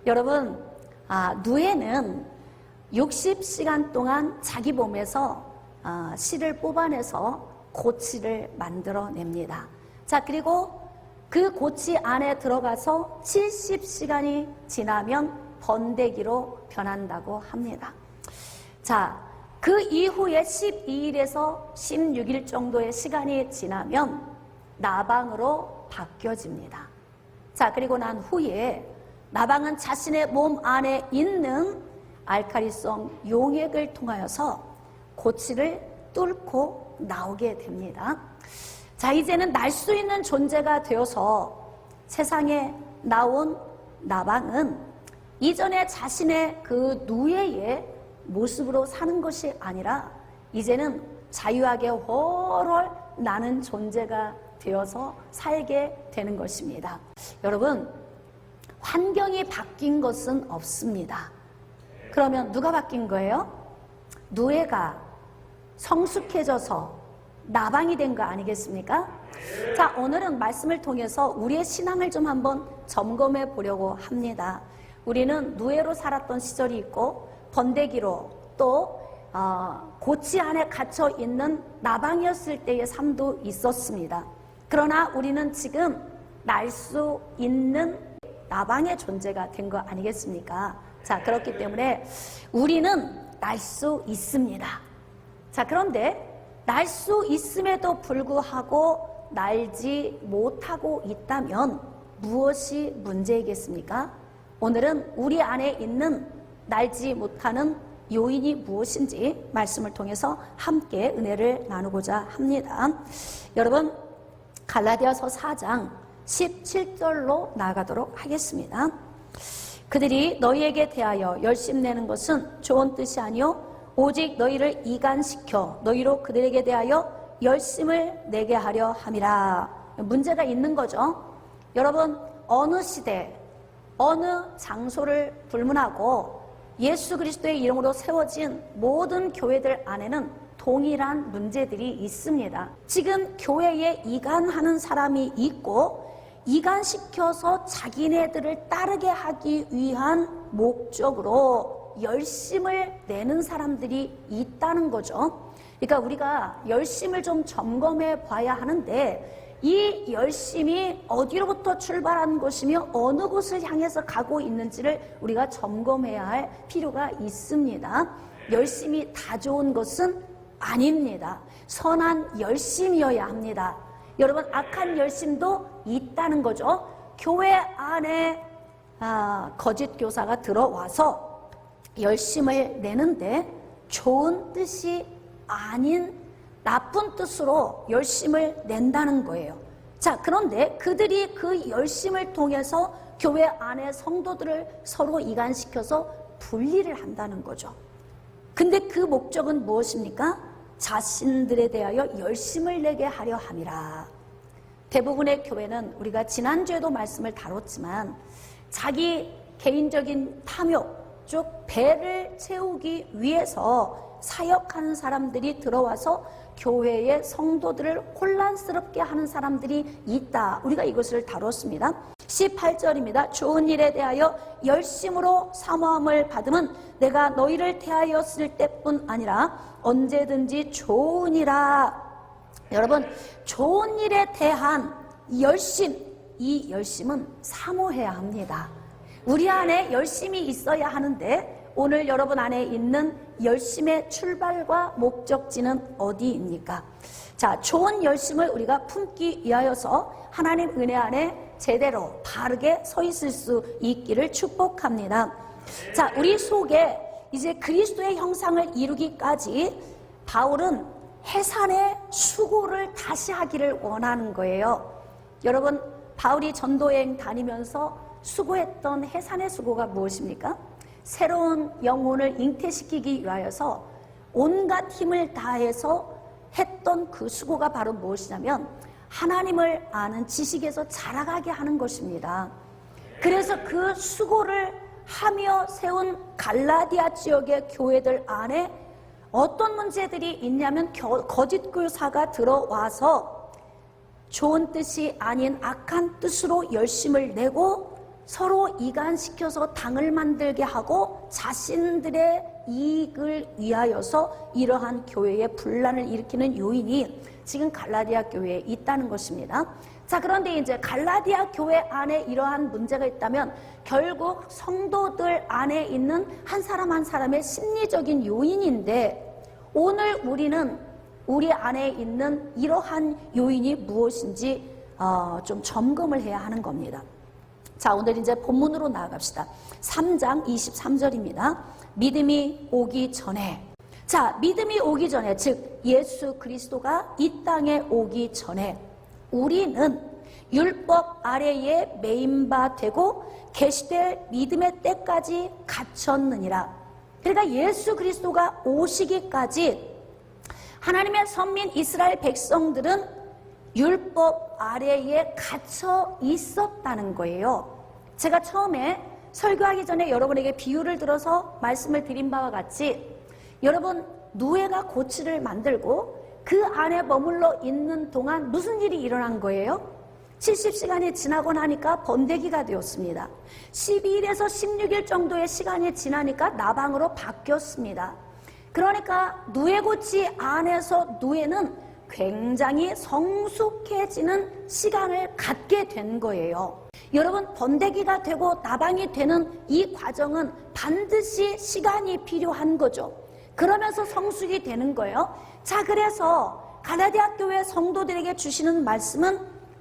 여러분, 누에는 60시간 동안 자기 몸에서 씨를 뽑아내서 고치를 만들어냅니다. 자, 그리고 그 고치 안에 들어가서 70시간이 지나면 번데기로 변한다고 합니다. 자, 그 이후에 12일에서 16일 정도의 시간이 지나면 나방으로 바뀌어집니다. 자, 그리고 난 후에 나방은 자신의 몸 안에 있는 알칼리성 용액을 통하여서 고치를 뚫고 나오게 됩니다. 자, 이제는 날 수 있는 존재가 되어서 세상에 나온 나방은 이전에 자신의 그 누에의 모습으로 사는 것이 아니라 이제는 자유하게 훨훨 나는 존재가 되어서 살게 되는 것입니다. 여러분, 환경이 바뀐 것은 없습니다. 그러면 누가 바뀐 거예요? 누에가 성숙해져서 나방이 된 거 아니겠습니까? 자, 오늘은 말씀을 통해서 우리의 신앙을 좀 한번 점검해 보려고 합니다. 우리는 누에로 살았던 시절이 있고 번데기로 또 고치 안에 갇혀 있는 나방이었을 때의 삶도 있었습니다. 그러나 우리는 지금 날 수 있는 나방의 존재가 된 거 아니겠습니까? 자, 그렇기 때문에 우리는 날 수 있습니다. 자, 그런데 날 수 있음에도 불구하고 날지 못하고 있다면 무엇이 문제이겠습니까? 오늘은 우리 안에 있는 날지 못하는 요인이 무엇인지 말씀을 통해서 함께 은혜를 나누고자 합니다. 여러분, 갈라디아서 4장 17절로 나아가도록 하겠습니다. 그들이 너희에게 대하여 열심내는 것은 좋은 뜻이 아니요 오직 너희를 이간시켜 너희로 그들에게 대하여 열심을 내게 하려 함이라. 문제가 있는 거죠. 여러분, 어느 시대 어느 장소를 불문하고 예수 그리스도의 이름으로 세워진 모든 교회들 안에는 동일한 문제들이 있습니다. 지금 교회에 이간하는 사람이 있고 이간시켜서 자기네들을 따르게 하기 위한 목적으로 열심을 내는 사람들이 있다는 거죠. 그러니까 우리가 열심을 좀 점검해 봐야 하는데 이 열심이 어디로부터 출발한 것이며 어느 곳을 향해서 가고 있는지를 우리가 점검해야 할 필요가 있습니다. 열심이 다 좋은 것은 아닙니다. 선한 열심이어야 합니다. 여러분, 악한 열심도 있다는 거죠. 교회 안에 거짓 교사가 들어와서 열심을 내는데 좋은 뜻이 아닌 나쁜 뜻으로 열심을 낸다는 거예요. 자, 그런데 그들이 그 열심을 통해서 교회 안에 성도들을 서로 이간시켜서 분리를 한다는 거죠. 근데 그 목적은 무엇입니까? 자신들에 대하여 열심을 내게 하려 함이라. 대부분의 교회는 우리가 지난주에도 말씀을 다뤘지만 자기 개인적인 탐욕, 즉 배를 채우기 위해서 사역하는 사람들이 들어와서 교회의 성도들을 혼란스럽게 하는 사람들이 있다. 우리가 이것을 다뤘습니다. 18절입니다. 좋은 일에 대하여 열심으로 사모함을 받으면 내가 너희를 대하였을 때뿐 아니라 언제든지 좋으니라. 여러분, 좋은 일에 대한 열심, 이 열심은 사모해야 합니다. 우리 안에 열심이 있어야 하는데 오늘 여러분 안에 있는 열심의 출발과 목적지는 어디입니까? 자, 좋은 열심을 우리가 품기 위하여서 하나님 은혜 안에 제대로 바르게 서 있을 수 있기를 축복합니다. 자, 우리 속에 이제 그리스도의 형상을 이루기까지 바울은 해산의 수고를 다시 하기를 원하는 거예요. 여러분, 바울이 전도여행 다니면서 수고했던 해산의 수고가 무엇입니까? 새로운 영혼을 잉태시키기 위하여서 온갖 힘을 다해서 했던 그 수고가 바로 무엇이냐면 하나님을 아는 지식에서 자라가게 하는 것입니다. 그래서 그 수고를 하며 세운 갈라디아 지역의 교회들 안에 어떤 문제들이 있냐면 거짓 교사가 들어와서 좋은 뜻이 아닌 악한 뜻으로 열심을 내고 서로 이간시켜서 당을 만들게 하고 자신들의 이익을 위하여서 이러한 교회의 분란을 일으키는 요인이 지금 갈라디아 교회에 있다는 것입니다. 자, 그런데 이제 갈라디아 교회 안에 이러한 문제가 있다면 결국 성도들 안에 있는 한 사람 한 사람의 심리적인 요인인데, 오늘 우리는 우리 안에 있는 이러한 요인이 무엇인지 좀 점검을 해야 하는 겁니다. 자, 오늘 이제 본문으로 나아갑시다. 3장 23절입니다. 믿음이 오기 전에. 자, 믿음이 오기 전에, 즉 예수 그리스도가 이 땅에 오기 전에 우리는 율법 아래에 매인바 되고 계시될 믿음의 때까지 갇혔느니라. 그러니까 예수 그리스도가 오시기까지 하나님의 선민 이스라엘 백성들은 율법 아래에 갇혀 있었다는 거예요. 제가 처음에 설교하기 전에 여러분에게 비유를 들어서 말씀을 드린 바와 같이, 여러분 노예가 고치를 만들고 그 안에 머물러 있는 동안 무슨 일이 일어난 거예요? 70시간이 지나고 나니까 번데기가 되었습니다. 12일에서 16일 정도의 시간이 지나니까 나방으로 바뀌었습니다. 그러니까 누에고치 안에서 누에는 굉장히 성숙해지는 시간을 갖게 된 거예요. 여러분, 번데기가 되고 나방이 되는 이 과정은 반드시 시간이 필요한 거죠. 그러면서 성숙이 되는 거예요. 자, 그래서 갈라디아 교회 성도들에게 주시는 말씀은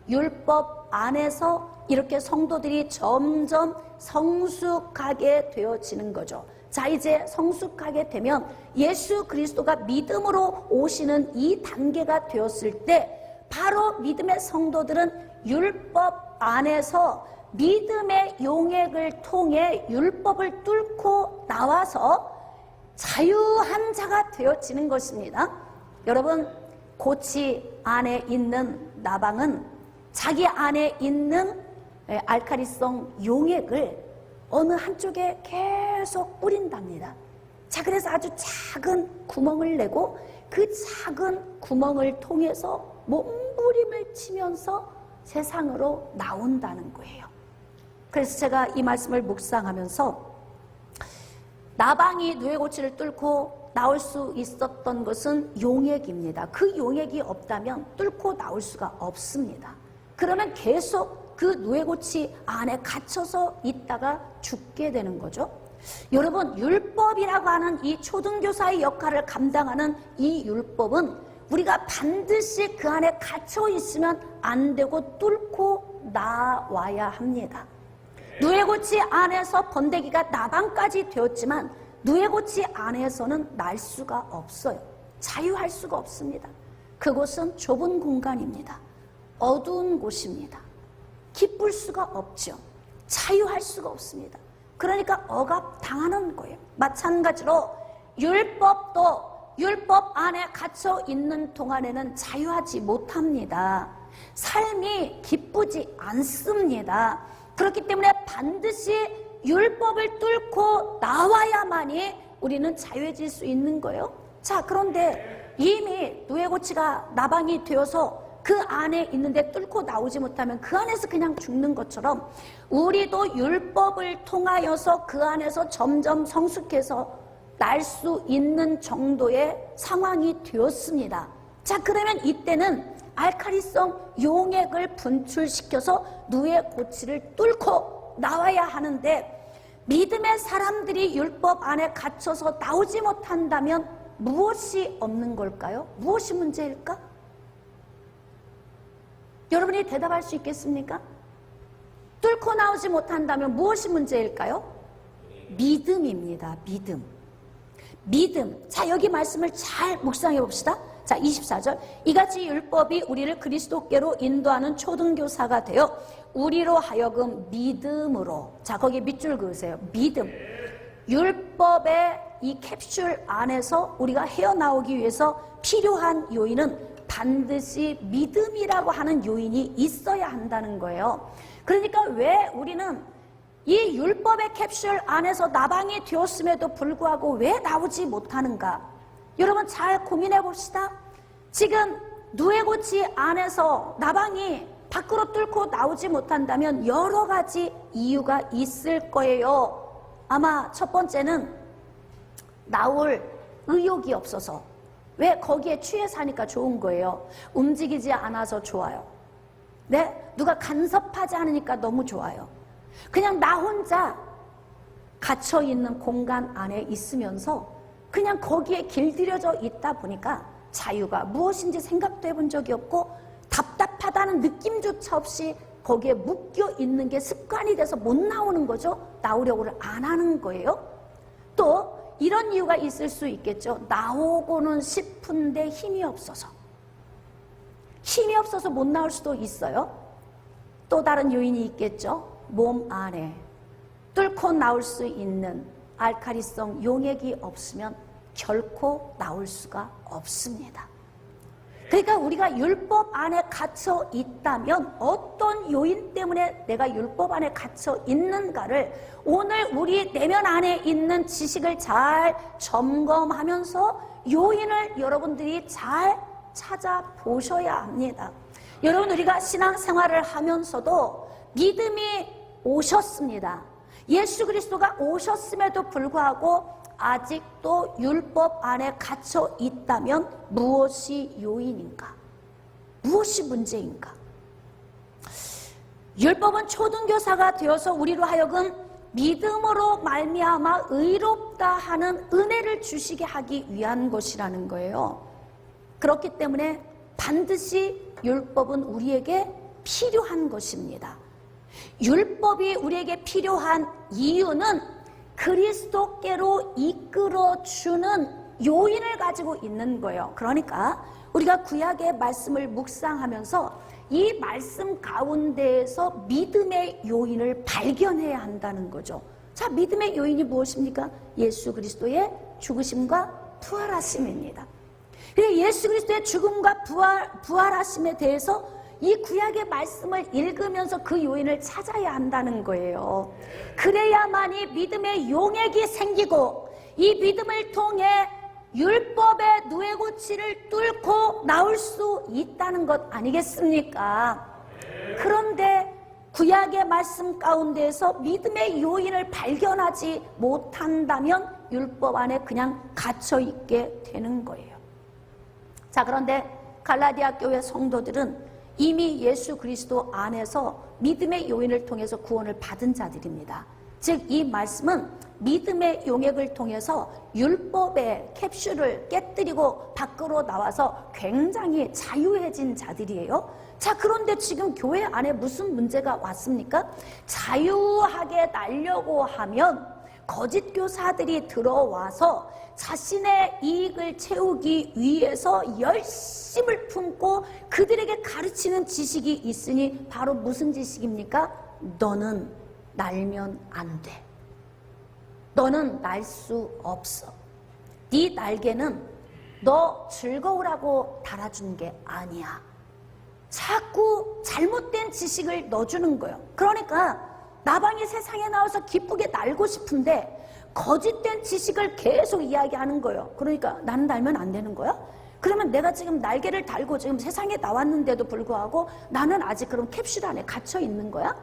율법 안에서 이렇게 성도들이 점점 성숙하게 되어지는 거죠. 자, 이제 성숙하게 되면 예수 그리스도가 믿음으로 오시는 이 단계가 되었을 때 바로 믿음의 성도들은 율법 안에서 믿음의 용액을 통해 율법을 뚫고 나와서 자유한 자가 되어지는 것입니다. 여러분, 고치 안에 있는 나방은 자기 안에 있는 알칼리성 용액을 어느 한쪽에 계속 뿌린답니다. 자, 그래서 아주 작은 구멍을 내고 그 작은 구멍을 통해서 몸부림을 치면서 세상으로 나온다는 거예요. 그래서 제가 이 말씀을 묵상하면서 나방이 누에고치를 뚫고 나올 수 있었던 것은 용액입니다. 그 용액이 없다면 뚫고 나올 수가 없습니다. 그러면 계속 그 누에고치 안에 갇혀서 있다가 죽게 되는 거죠. 여러분, 율법이라고 하는 이 초등교사의 역할을 감당하는 이 율법은 우리가 반드시 그 안에 갇혀 있으면 안 되고 뚫고 나와야 합니다. 누에고치 안에서 번데기가 나방까지 되었지만 누에고치 안에서는 날 수가 없어요. 자유할 수가 없습니다. 그곳은 좁은 공간입니다. 어두운 곳입니다. 기쁠 수가 없죠. 자유할 수가 없습니다. 그러니까 억압당하는 거예요. 마찬가지로 율법도 율법 안에 갇혀 있는 동안에는 자유하지 못합니다. 삶이 기쁘지 않습니다. 그렇기 때문에 반드시 율법을 뚫고 나와야만이 우리는 자유해질 수 있는 거예요. 자, 그런데 이미 누에고치가 나방이 되어서 그 안에 있는데 뚫고 나오지 못하면 그 안에서 그냥 죽는 것처럼 우리도 율법을 통하여서 그 안에서 점점 성숙해서 날 수 있는 정도의 상황이 되었습니다. 자, 그러면 이때는 알칼리성 용액을 분출시켜서 누에고치를 뚫고 나와야 하는데, 믿음의 사람들이 율법 안에 갇혀서 나오지 못한다면 무엇이 없는 걸까요? 무엇이 문제일까? 여러분이 대답할 수 있겠습니까? 뚫고 나오지 못한다면 무엇이 문제일까요? 믿음입니다. 믿음. 자, 여기 말씀을 잘 묵상해 봅시다. 자, 24절. 이같이 율법이 우리를 그리스도께로 인도하는 초등교사가 되어 우리로 하여금 믿음으로. 자, 거기에 밑줄 그으세요. 믿음. 율법의 이 캡슐 안에서 우리가 헤어나오기 위해서 필요한 요인은 반드시 믿음이라고 하는 요인이 있어야 한다는 거예요. 그러니까 왜 우리는 이 율법의 캡슐 안에서 나방이 되었음에도 불구하고 왜 나오지 못하는가? 여러분, 잘 고민해 봅시다. 지금 누에고치 안에서 나방이 밖으로 뚫고 나오지 못한다면 여러 가지 이유가 있을 거예요. 아마 첫 번째는 나올 의욕이 없어서. 왜? 거기에 취해 사니까 좋은 거예요. 움직이지 않아서 좋아요. 네? 누가 간섭하지 않으니까 너무 좋아요. 그냥 나 혼자 갇혀있는 공간 안에 있으면서 그냥 거기에 길들여져 있다 보니까 자유가 무엇인지 생각도 해본 적이 없고 답답하다는 느낌조차 없이 거기에 묶여 있는 게 습관이 돼서 못 나오는 거죠. 나오려고를 안 하는 거예요. 또 이런 이유가 있을 수 있겠죠. 나오고는 싶은데 힘이 없어서 못 나올 수도 있어요. 또 다른 요인이 있겠죠. 몸 안에 뚫고 나올 수 있는 알칼리성 용액이 없으면 결코 나올 수가 없습니다. 그러니까 우리가 율법 안에 갇혀 있다면 어떤 요인 때문에 내가 율법 안에 갇혀 있는가를 오늘 우리 내면 안에 있는 지식을 잘 점검하면서 요인을 여러분들이 잘 찾아보셔야 합니다. 여러분, 우리가 신앙생활을 하면서도 믿음이 오셨습니다. 예수 그리스도가 오셨음에도 불구하고 아직도 율법 안에 갇혀 있다면 무엇이 요인인가? 무엇이 문제인가? 율법은 초등교사가 되어서 우리로 하여금 믿음으로 말미암아 의롭다 하는 은혜를 주시게 하기 위한 것이라는 거예요. 그렇기 때문에 반드시 율법은 우리에게 필요한 것입니다. 율법이 우리에게 필요한 이유는 그리스도께로 이끌어주는 요인을 가지고 있는 거예요. 그러니까 우리가 구약의 말씀을 묵상하면서 이 말씀 가운데에서 믿음의 요인을 발견해야 한다는 거죠. 자, 믿음의 요인이 무엇입니까? 예수 그리스도의 죽으심과 부활하심입니다. 예수 그리스도의 죽음과 부활하심에 대해서 이 구약의 말씀을 읽으면서 그 요인을 찾아야 한다는 거예요. 그래야만이 믿음의 용액이 생기고 이 믿음을 통해 율법의 누에고치를 뚫고 나올 수 있다는 것 아니겠습니까? 그런데 구약의 말씀 가운데에서 믿음의 요인을 발견하지 못한다면 율법 안에 그냥 갇혀있게 되는 거예요. 자, 그런데 갈라디아 교회 성도들은 이미 예수 그리스도 안에서 믿음의 요인을 통해서 구원을 받은 자들입니다. 즉, 이 말씀은 믿음의 용액을 통해서 율법의 캡슐을 깨뜨리고 밖으로 나와서 굉장히 자유해진 자들이에요. 자, 그런데 지금 교회 안에 무슨 문제가 왔습니까? 자유하게 날려고 하면 거짓 교사들이 들어와서 자신의 이익을 채우기 위해서 열심을 품고 그들에게 가르치는 지식이 있으니 바로 무슨 지식입니까? 너는 날면 안 돼. 너는 날 수 없어. 네 날개는 너 즐거우라고 달아준 게 아니야. 자꾸 잘못된 지식을 넣어주는 거예요. 그러니까 나방이 세상에 나와서 기쁘게 날고 싶은데 거짓된 지식을 계속 이야기하는 거예요. 그러니까 나는 날면 안 되는 거야? 그러면 내가 지금 날개를 달고 지금 세상에 나왔는데도 불구하고 나는 아직 그럼 캡슐 안에 갇혀 있는 거야?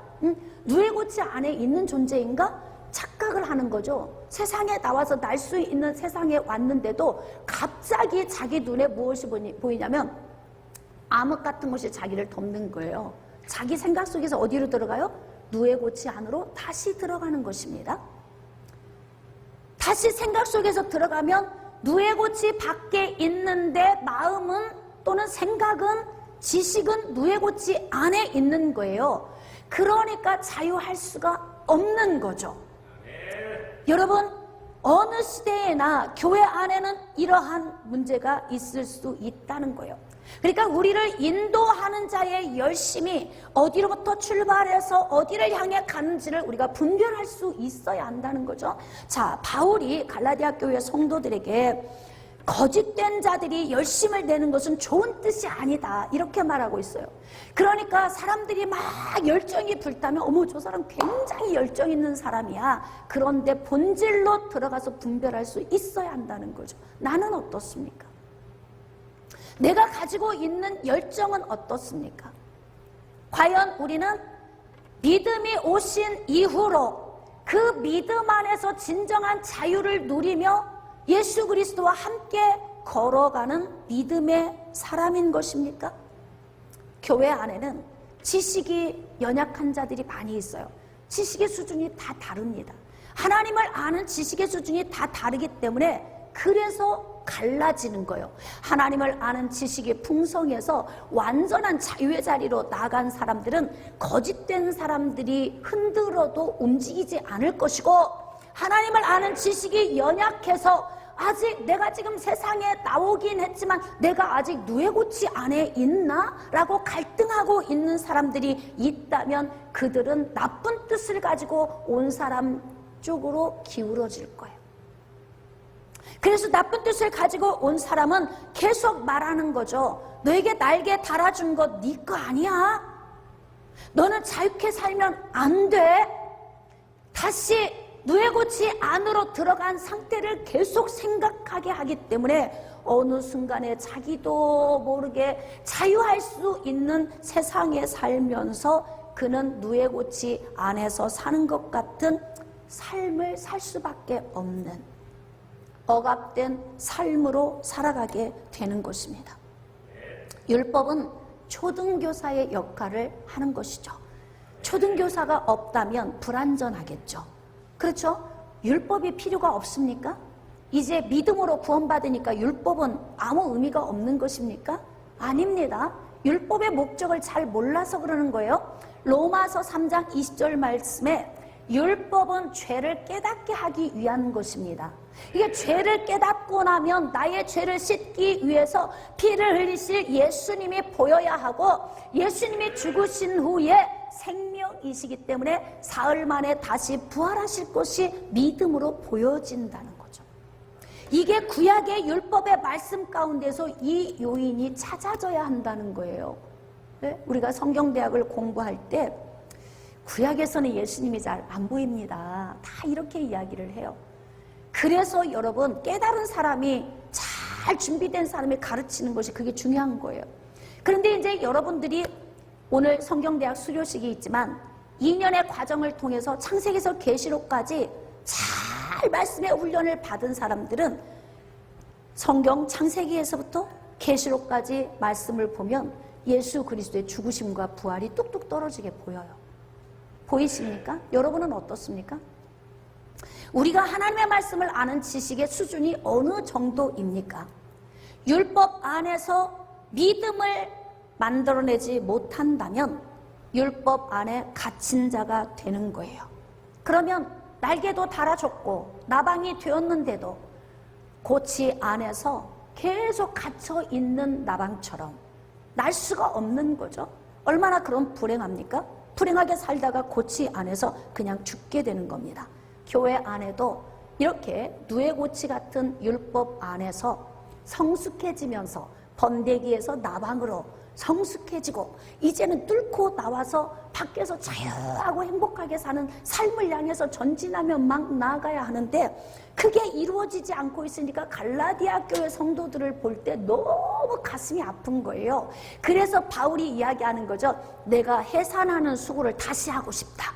누에고치 안에 있는 존재인가? 착각을 하는 거죠. 세상에 나와서 날 수 있는 세상에 왔는데도 갑자기 자기 눈에 무엇이 보이냐면 암흑 같은 것이 자기를 덮는 거예요. 자기 생각 속에서 어디로 들어가요? 누에고치 안으로 다시 들어가는 것입니다. 다시 생각 속에서 들어가면 누에고치 밖에 있는데 마음은 또는 생각은 지식은 누에고치 안에 있는 거예요. 그러니까 자유할 수가 없는 거죠. 여러분, 어느 시대에나 교회 안에는 이러한 문제가 있을 수 있다는 거예요. 그러니까 우리를 인도하는 자의 열심이 어디로부터 출발해서 어디를 향해 가는지를 우리가 분별할 수 있어야 한다는 거죠. 자, 바울이 갈라디아 교회 성도들에게 거짓된 자들이 열심을 내는 것은 좋은 뜻이 아니다, 이렇게 말하고 있어요. 그러니까 사람들이 막 열정이 불타면 어머, 저 사람 굉장히 열정 있는 사람이야. 그런데 본질로 들어가서 분별할 수 있어야 한다는 거죠. 나는 어떻습니까? 내가 가지고 있는 열정은 어떻습니까? 과연 우리는 믿음이 오신 이후로 그 믿음 안에서 진정한 자유를 누리며 예수 그리스도와 함께 걸어가는 믿음의 사람인 것입니까? 교회 안에는 지식이 연약한 자들이 많이 있어요. 지식의 수준이 다 다릅니다. 하나님을 아는 지식의 수준이 다 다르기 때문에 그래서 갈라지는 거예요. 하나님을 아는 지식이 풍성해서 완전한 자유의 자리로 나간 사람들은 거짓된 사람들이 흔들어도 움직이지 않을 것이고, 하나님을 아는 지식이 연약해서 아직 내가 지금 세상에 나오긴 했지만 내가 아직 누에고치 안에 있나? 라고 갈등하고 있는 사람들이 있다면 그들은 나쁜 뜻을 가지고 온 사람 쪽으로 기울어질 거예요. 그래서 나쁜 뜻을 가지고 온 사람은 계속 말하는 거죠. 너에게 날개 달아준 거 네 거 아니야? 너는 자유케 살면 안 돼. 다시 누에고치 안으로 들어간 상태를 계속 생각하게 하기 때문에 어느 순간에 자기도 모르게 자유할 수 있는 세상에 살면서 그는 누에고치 안에서 사는 것 같은 삶을 살 수밖에 없는 억압된 삶으로 살아가게 되는 것입니다. 율법은 초등교사의 역할을 하는 것이죠. 초등교사가 없다면 불완전하겠죠. 그렇죠? 율법이 필요가 없습니까? 이제 믿음으로 구원받으니까 율법은 아무 의미가 없는 것입니까? 아닙니다. 율법의 목적을 잘 몰라서 그러는 거예요. 로마서 3장 20절 말씀에 율법은 죄를 깨닫게 하기 위한 것입니다. 이게 죄를 깨닫고 나면 나의 죄를 씻기 위해서 피를 흘리실 예수님이 보여야 하고, 예수님이 죽으신 후에 생명이시기 때문에 사흘 만에 다시 부활하실 것이 믿음으로 보여진다는 거죠. 이게 구약의 율법의 말씀 가운데서 이 요인이 찾아져야 한다는 거예요. 우리가 성경대학을 공부할 때 구약에서는 예수님이 잘 안 보입니다. 다 이렇게 이야기를 해요. 그래서 여러분, 깨달은 사람이, 잘 준비된 사람이 가르치는 것이 그게 중요한 거예요. 그런데 이제 여러분들이 오늘 성경대학 수료식이 있지만 2년의 과정을 통해서 창세기에서 계시록까지 잘 말씀의 훈련을 받은 사람들은 성경 창세기에서부터 계시록까지 말씀을 보면 예수 그리스도의 죽으심과 부활이 뚝뚝 떨어지게 보여요. 보이십니까? 여러분은 어떻습니까? 우리가 하나님의 말씀을 아는 지식의 수준이 어느 정도입니까? 율법 안에서 믿음을 만들어내지 못한다면 율법 안에 갇힌 자가 되는 거예요. 그러면 날개도 달아줬고 나방이 되었는데도 고치 안에서 계속 갇혀 있는 나방처럼 날 수가 없는 거죠. 얼마나 그럼 불행합니까? 불행하게 살다가 고치 안에서 그냥 죽게 되는 겁니다. 교회 안에도 이렇게 누에고치 같은 율법 안에서 성숙해지면서 번데기에서 나방으로 성숙해지고 이제는 뚫고 나와서 밖에서 자유하고 행복하게 사는 삶을 향해서 전진하며 막 나아가야 하는데 그게 이루어지지 않고 있으니까 갈라디아 교회 성도들을 볼 때 너무 가슴이 아픈 거예요. 그래서 바울이 이야기하는 거죠. 내가 해산하는 수고를 다시 하고 싶다.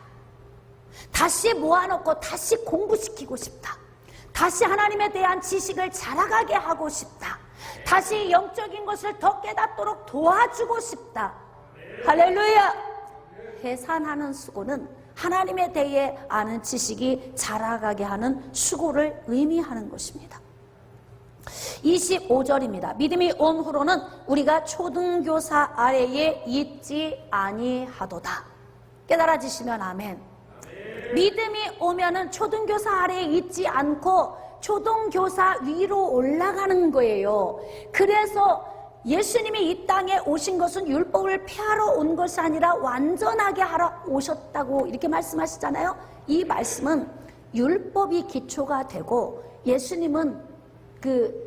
다시 모아놓고 다시 공부시키고 싶다. 다시 하나님에 대한 지식을 자라가게 하고 싶다. 다시 영적인 것을 더 깨닫도록 도와주고 싶다. 할렐루야! 해산하는 수고는 하나님에 대해 아는 지식이 자라가게 하는 수고를 의미하는 것입니다. 25절입니다. 믿음이 온 후로는 우리가 초등교사 아래에 있지 아니하도다. 깨달아지시면 아멘. 믿음이 오면은 초등교사 아래에 있지 않고 초등교사 위로 올라가는 거예요. 그래서 예수님이 이 땅에 오신 것은 율법을 폐하러 온 것이 아니라 완전하게 하러 오셨다고 이렇게 말씀하시잖아요. 이 말씀은 율법이 기초가 되고 예수님은 그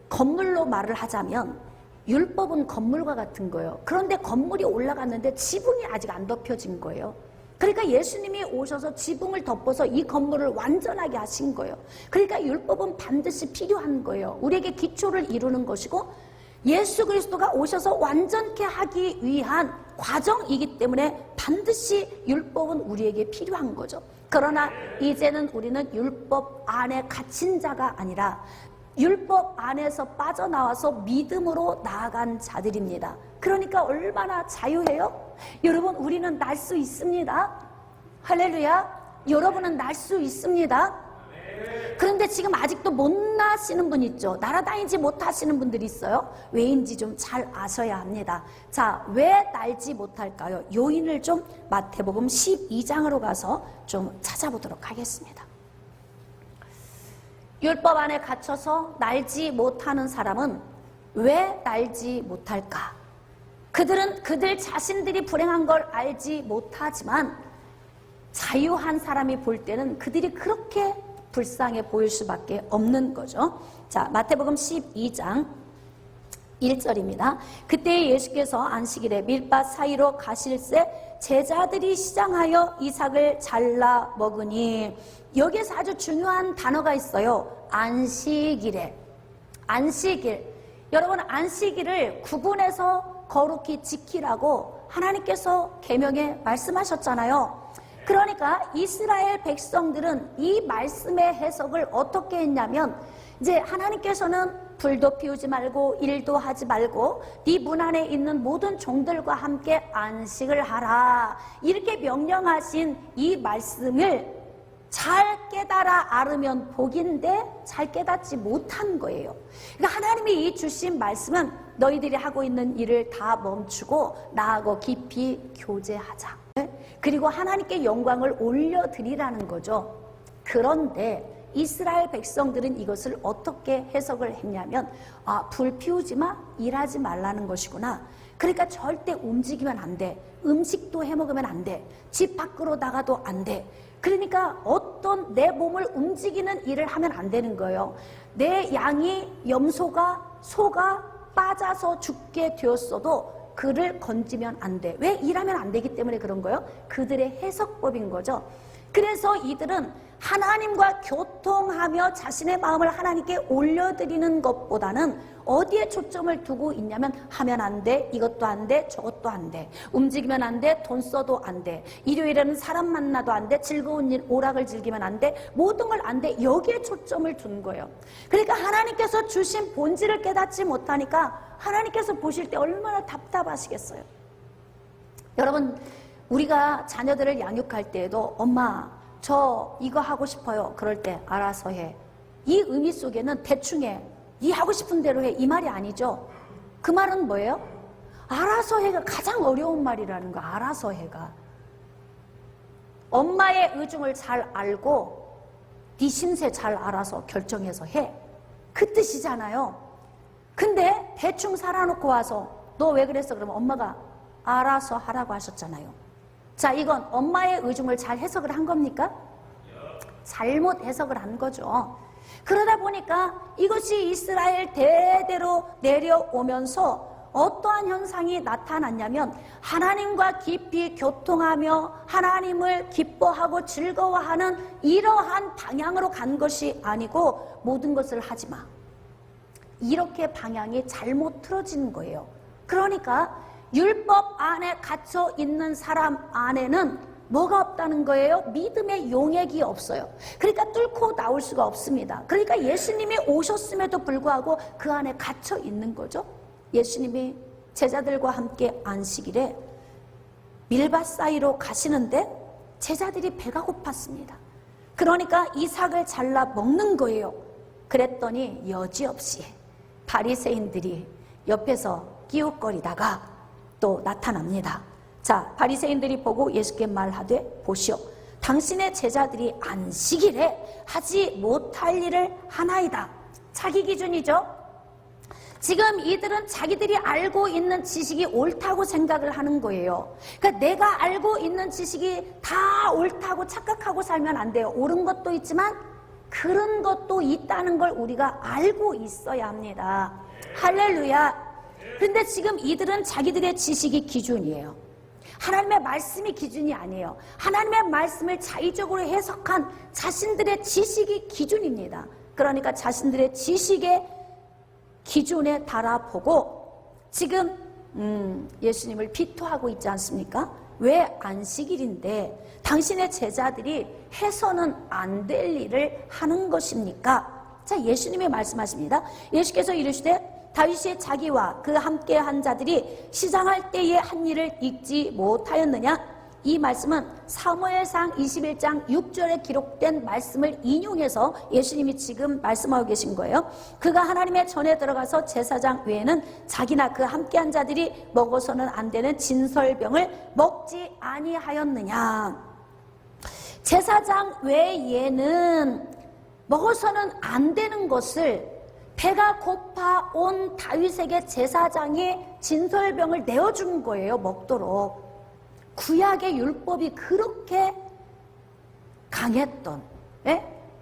건물로 말을 하자면 율법은 건물과 같은 거예요. 그런데 건물이 올라갔는데 지붕이 아직 안 덮여진 거예요. 그러니까 예수님이 오셔서 지붕을 덮어서 이 건물을 완전하게 하신 거예요. 그러니까 율법은 반드시 필요한 거예요. 우리에게 기초를 이루는 것이고 예수 그리스도가 오셔서 완전케 하기 위한 과정이기 때문에 반드시 율법은 우리에게 필요한 거죠. 그러나 이제는 우리는 율법 안에 갇힌 자가 아니라 율법 안에서 빠져나와서 믿음으로 나아간 자들입니다. 그러니까 얼마나 자유해요? 여러분, 우리는 날 수 있습니다. 할렐루야. 여러분은 날 수 있습니다. 그런데 지금 아직도 못 나시는 분 있죠. 날아다니지 못하시는 분들이 있어요. 왜인지 좀 잘 아셔야 합니다. 자, 왜 날지 못할까요? 요인을 좀 마태복음 12장으로 가서 좀 찾아보도록 하겠습니다. 율법 안에 갇혀서 날지 못하는 사람은 왜 날지 못할까? 그들은 그들 자신들이 불행한 걸 알지 못하지만 자유한 사람이 볼 때는 그들이 그렇게 불쌍해 보일 수밖에 없는 거죠. 자, 마태복음 12장 1절입니다. 그때 예수께서 안식일에 밀밭 사이로 가실새 제자들이 시장하여 이삭을 잘라 먹으니, 여기에서 아주 중요한 단어가 있어요. 안식일에. 안식일. 여러분, 안식일을 구분해서 거룩히 지키라고 하나님께서 계명에 말씀하셨잖아요. 그러니까 이스라엘 백성들은 이 말씀의 해석을 어떻게 했냐면, 이제 하나님께서는 불도 피우지 말고 일도 하지 말고 네 문 안에 있는 모든 종들과 함께 안식을 하라, 이렇게 명령하신 이 말씀을 잘 깨달아 알으면 복인데 잘 깨닫지 못한 거예요. 그러니까 하나님이 이 주신 말씀은 너희들이 하고 있는 일을 다 멈추고 나하고 깊이 교제하자, 그리고 하나님께 영광을 올려드리라는 거죠. 그런데 이스라엘 백성들은 이것을 어떻게 해석을 했냐면, 아, 불 피우지 마, 일하지 말라는 것이구나. 그러니까 절대 움직이면 안 돼. 음식도 해먹으면 안 돼. 집 밖으로 나가도 안 돼. 그러니까 어떤 내 몸을 움직이는 일을 하면 안 되는 거예요. 내 양이, 염소가, 소가 빠져서 죽게 되었어도 그를 건지면 안 돼. 왜? 일하면 안 되기 때문에 그런 거예요. 그들의 해석법인 거죠. 그래서 이들은 하나님과 교통하며 자신의 마음을 하나님께 올려드리는 것보다는 어디에 초점을 두고 있냐면, 하면 안 돼, 이것도 안 돼, 저것도 안 돼, 움직이면 안 돼, 돈 써도 안 돼, 일요일에는 사람 만나도 안 돼, 즐거운 일, 오락을 즐기면 안 돼, 모든 걸 안 돼, 여기에 초점을 둔 거예요. 그러니까 하나님께서 주신 본질을 깨닫지 못하니까 하나님께서 보실 때 얼마나 답답하시겠어요. 여러분, 우리가 자녀들을 양육할 때에도 엄마 저 이거 하고 싶어요, 그럴 때 알아서 해, 이 의미 속에는 대충 해, 네 하고 싶은 대로 해, 이 말이 아니죠. 그 말은 뭐예요? 알아서 해가 가장 어려운 말이라는 거. 알아서 해가 엄마의 의중을 잘 알고 네 신세 잘 알아서 결정해서 해, 그 뜻이잖아요. 근데 대충 살아놓고 와서 너 왜 그랬어? 그러면 엄마가 알아서 하라고 하셨잖아요. 자, 이건 엄마의 의중을 잘 해석을 한 겁니까? 잘못 해석을 한 거죠. 그러다 보니까 이것이 이스라엘 대대로 내려오면서 어떠한 현상이 나타났냐면, 하나님과 깊이 교통하며 하나님을 기뻐하고 즐거워하는 이러한 방향으로 간 것이 아니고, 모든 것을 하지 마, 이렇게 방향이 잘못 틀어진 거예요. 그러니까 율법 안에 갇혀 있는 사람 안에는 뭐가 없다는 거예요? 믿음의 용액이 없어요. 그러니까 뚫고 나올 수가 없습니다. 그러니까 예수님이 오셨음에도 불구하고 그 안에 갇혀 있는 거죠. 예수님이 제자들과 함께 안식일에 밀밭 사이로 가시는데 제자들이 배가 고팠습니다. 그러니까 이삭을 잘라 먹는 거예요. 그랬더니 여지없이 바리새인들이 옆에서 끼웃거리다가 또 나타납니다. 자, 바리새인들이 보고 예수께 말하되, 보시오, 당신의 제자들이 안식일에 하지 못할 일을 하나이다. 자기 기준이죠. 지금 이들은 자기들이 알고 있는 지식이 옳다고 생각을 하는 거예요. 그러니까 내가 알고 있는 지식이 다 옳다고 착각하고 살면 안 돼요. 옳은 것도 있지만 그런 것도 있다는 걸 우리가 알고 있어야 합니다. 할렐루야. 그런데 지금 이들은 자기들의 지식이 기준이에요. 하나님의 말씀이 기준이 아니에요. 하나님의 말씀을 자의적으로 해석한 자신들의 지식이 기준입니다. 그러니까 자신들의 지식에 기준에 달아보고 지금 예수님을 비토하고 있지 않습니까? 왜 안식일인데 당신의 제자들이 해서는 안 될 일을 하는 것입니까? 자, 예수님이 말씀하십니다. 예수께서 이르시되 다윗이 자기와 그 함께 한 자들이 시장할 때의 한 일을 읽지 못하였느냐? 이 말씀은 사무엘상 21장 6절에 기록된 말씀을 인용해서 예수님이 지금 말씀하고 계신 거예요. 그가 하나님의 전에 들어가서 제사장 외에는 자기나 그 함께한 자들이 먹어서는 안 되는 진설병을 먹지 아니하였느냐. 제사장 외에는 먹어서는 안 되는 것을 배가 고파 온 다윗에게 제사장이 진설병을 내어준 거예요. 먹도록. 구약의 율법이 그렇게 강했던,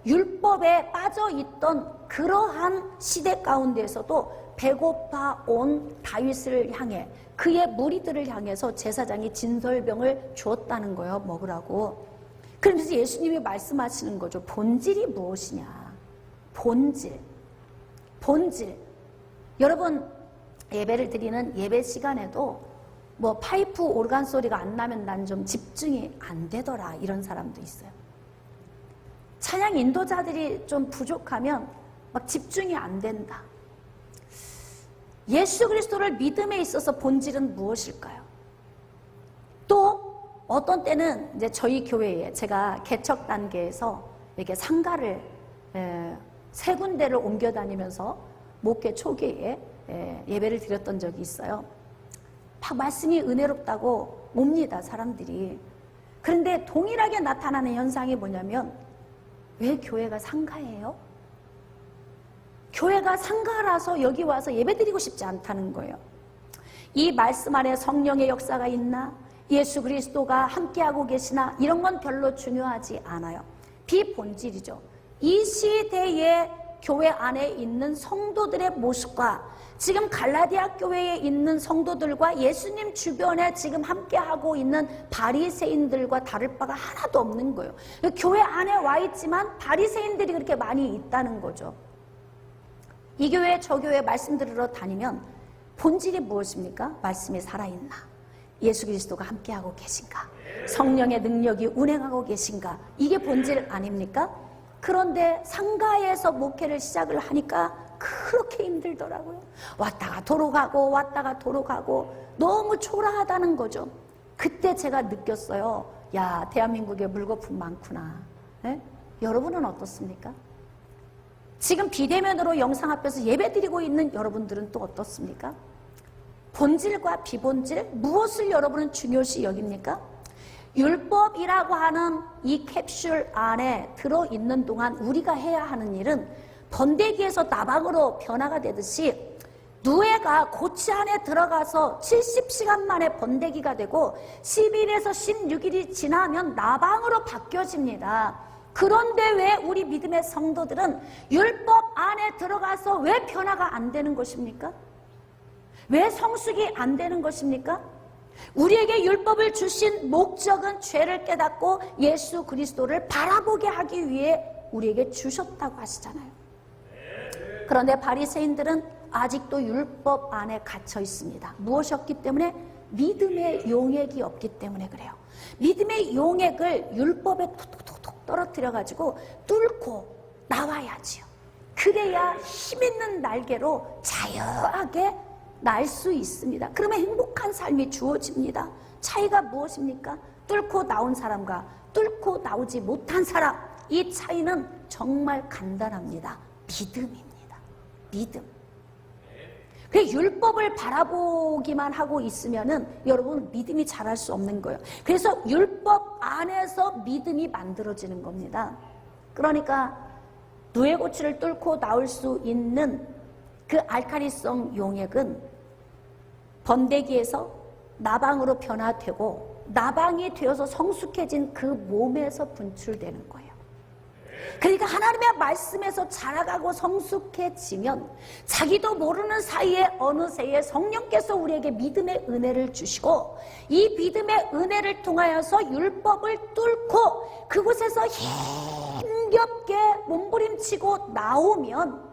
율법에 빠져있던 그러한 시대 가운데에서도 배고파 온 다윗을 향해 그의 무리들을 향해서 제사장이 진설병을 주었다는 거예요. 먹으라고. 그러면서 예수님이 말씀하시는 거죠. 본질이 무엇이냐. 본질. 여러분, 예배를 드리는 예배 시간에도 뭐 파이프 오르간 소리가 안 나면 난 좀 집중이 안 되더라, 이런 사람도 있어요. 찬양 인도자들이 좀 부족하면 막 집중이 안 된다. 예수 그리스도를 믿음에 있어서 본질은 무엇일까요? 또 어떤 때는 이제 저희 교회에 제가 개척 단계에서 이렇게 상가를 세 군데를 옮겨 다니면서 목회 초기에 예배를 드렸던 적이 있어요. 막 말씀이 은혜롭다고 옵니다, 사람들이. 그런데 동일하게 나타나는 현상이 뭐냐면, 왜 교회가 상가예요? 교회가 상가라서 여기 와서 예배드리고 싶지 않다는 거예요. 이 말씀 안에 성령의 역사가 있나, 예수 그리스도가 함께하고 계시나, 이런 건 별로 중요하지 않아요. 비본질이죠. 이 시대의 교회 안에 있는 성도들의 모습과 지금 갈라디아 교회에 있는 성도들과 예수님 주변에 지금 함께하고 있는 바리새인들과 다를 바가 하나도 없는 거예요. 교회 안에 와 있지만 바리새인들이 그렇게 많이 있다는 거죠. 이 교회 저 교회 말씀 들으러 다니면 본질이 무엇입니까? 말씀이 살아있나? 예수 그리스도가 함께하고 계신가? 성령의 능력이 운행하고 계신가? 이게 본질 아닙니까? 그런데 상가에서 목회를 시작을 하니까 그렇게 힘들더라고요. 왔다가 도로 가고 너무 초라하다는 거죠. 그때 제가 느꼈어요. 야, 대한민국에 물거품 많구나. 네? 여러분은 어떻습니까? 지금 비대면으로 영상 앞에서 예배드리고 있는 여러분들은 또 어떻습니까? 본질과 비본질, 무엇을 여러분은 중요시 여깁니까? 율법이라고 하는 이 캡슐 안에 들어있는 동안 우리가 해야 하는 일은 번데기에서 나방으로 변화가 되듯이 누에가 고치 안에 들어가서 70시간 만에 번데기가 되고 10일에서 16일이 지나면 나방으로 바뀌어집니다. 그런데 왜 우리 믿음의 성도들은 율법 안에 들어가서 왜 변화가 안 되는 것입니까? 왜 성숙이 안 되는 것입니까? 우리에게 율법을 주신 목적은 죄를 깨닫고 예수 그리스도를 바라보게 하기 위해 우리에게 주셨다고 하시잖아요. 그런데 바리새인들은 아직도 율법 안에 갇혀 있습니다. 무엇이었기 때문에? 믿음의 용액이 없기 때문에 그래요. 믿음의 용액을 율법에 톡톡톡 떨어뜨려가지고 뚫고 나와야지요. 그래야 힘있는 날개로 자유하게 날 수 있습니다. 그러면 행복한 삶이 주어집니다. 차이가 무엇입니까? 뚫고 나온 사람과 뚫고 나오지 못한 사람, 이 차이는 정말 간단합니다. 믿음입니다. 믿음. 그 율법을 바라보기만 하고 있으면은 여러분 믿음이 자랄 수 없는 거예요. 그래서 율법 안에서 믿음이 만들어지는 겁니다. 그러니까 누에고치를 뚫고 나올 수 있는 그 알칼리성 용액은 번데기에서 나방으로 변화되고 나방이 되어서 성숙해진 그 몸에서 분출되는 거예요. 그러니까 하나님의 말씀에서 자라가고 성숙해지면 자기도 모르는 사이에 어느새에 성령께서 우리에게 믿음의 은혜를 주시고 이 믿음의 은혜를 통하여서 율법을 뚫고 그곳에서 힘겹게 몸부림치고 나오면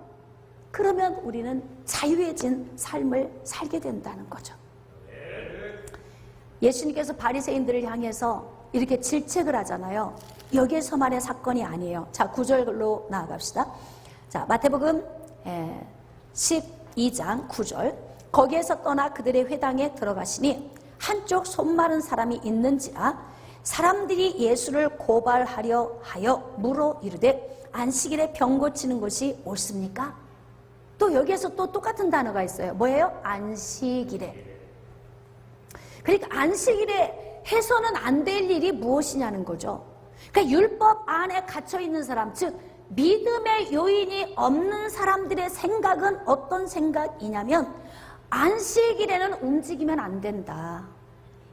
그러면 우리는 자유해진 삶을 살게 된다는 거죠. 예수님께서 바리새인들을 향해서 이렇게 질책을 하잖아요. 여기에서만의 사건이 아니에요. 자, 9절로 나아갑시다. 자, 마태복음 12장 9절. 거기에서 떠나 그들의 회당에 들어가시니 한쪽 손 마른 사람이 있는지라 사람들이 예수를 고발하려 하여 물어 이르되 안식일에 병 고치는 것이 옳습니까? 또 여기에서 또 똑같은 단어가 있어요. 뭐예요? 안식일에. 그러니까 안식일에 해서는 안 될 일이 무엇이냐는 거죠. 그러니까 율법 안에 갇혀 있는 사람, 즉 믿음의 요인이 없는 사람들의 생각은 어떤 생각이냐면 안식일에는 움직이면 안 된다.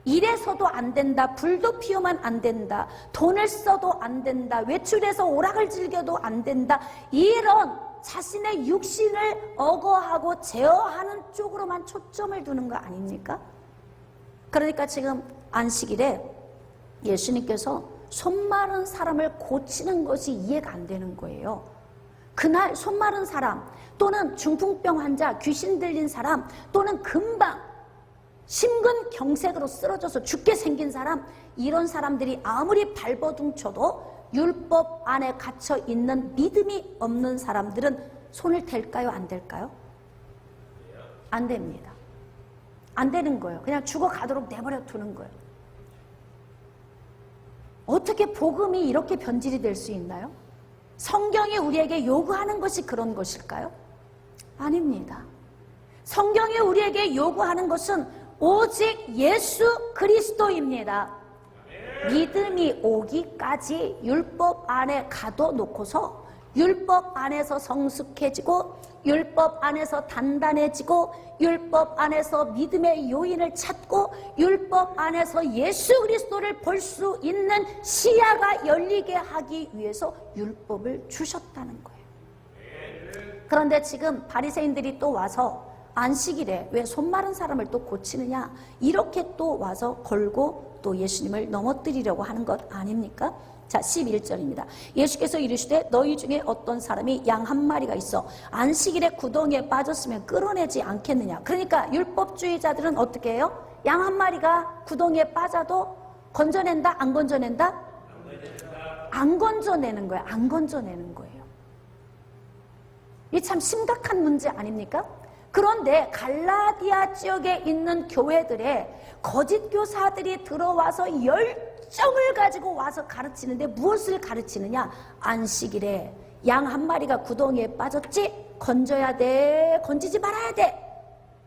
일해서도 안 된다. 불도 피우면 안 된다. 돈을 써도 안 된다. 외출해서 오락을 즐겨도 안 된다. 이런 자신의 육신을 억어하고 제어하는 쪽으로만 초점을 두는 거 아닙니까? 그러니까 지금 안식일에 예수님께서 손 마른 사람을 고치는 것이 이해가 안 되는 거예요. 그날 손 마른 사람 또는 중풍병 환자, 귀신 들린 사람 또는 금방 심근경색으로 쓰러져서 죽게 생긴 사람, 이런 사람들이 아무리 발버둥 쳐도 율법 안에 갇혀 있는 믿음이 없는 사람들은 손을 댈까요? 안 댈까요? 안 됩니다. 안 되는 거예요. 그냥 죽어가도록 내버려 두는 거예요. 어떻게 복음이 이렇게 변질이 될 수 있나요? 성경이 우리에게 요구하는 것이 그런 것일까요? 아닙니다. 성경이 우리에게 요구하는 것은 오직 예수 그리스도입니다. 믿음이 오기까지 율법 안에 가둬놓고서 율법 안에서 성숙해지고 율법 안에서 단단해지고 율법 안에서 믿음의 요인을 찾고 율법 안에서 예수 그리스도를 볼 수 있는 시야가 열리게 하기 위해서 율법을 주셨다는 거예요. 그런데 지금 바리새인들이 또 와서 안식일에 왜 손 마른 사람을 또 고치느냐, 이렇게 또 와서 걸고 또 예수님을 넘어뜨리려고 하는 것 아닙니까? 자, 11절입니다. 예수께서 이르시되 너희 중에 어떤 사람이 양 한 마리가 있어 안식일에 구덩이에 빠졌으면 끌어내지 않겠느냐. 그러니까 율법주의자들은 어떻게 해요? 양 한 마리가 구덩이에 빠져도 건져낸다? 안 건져낸다? 안 건져내는 거예요. 안 건져내는 거예요. 이게 참 심각한 문제 아닙니까? 그런데 갈라디아 지역에 있는 교회들에 거짓 교사들이 들어와서 열정을 가지고 와서 가르치는데 무엇을 가르치느냐? 안식일에 양 한 마리가 구덩이에 빠졌지? 건져야 돼? 건지지 말아야 돼?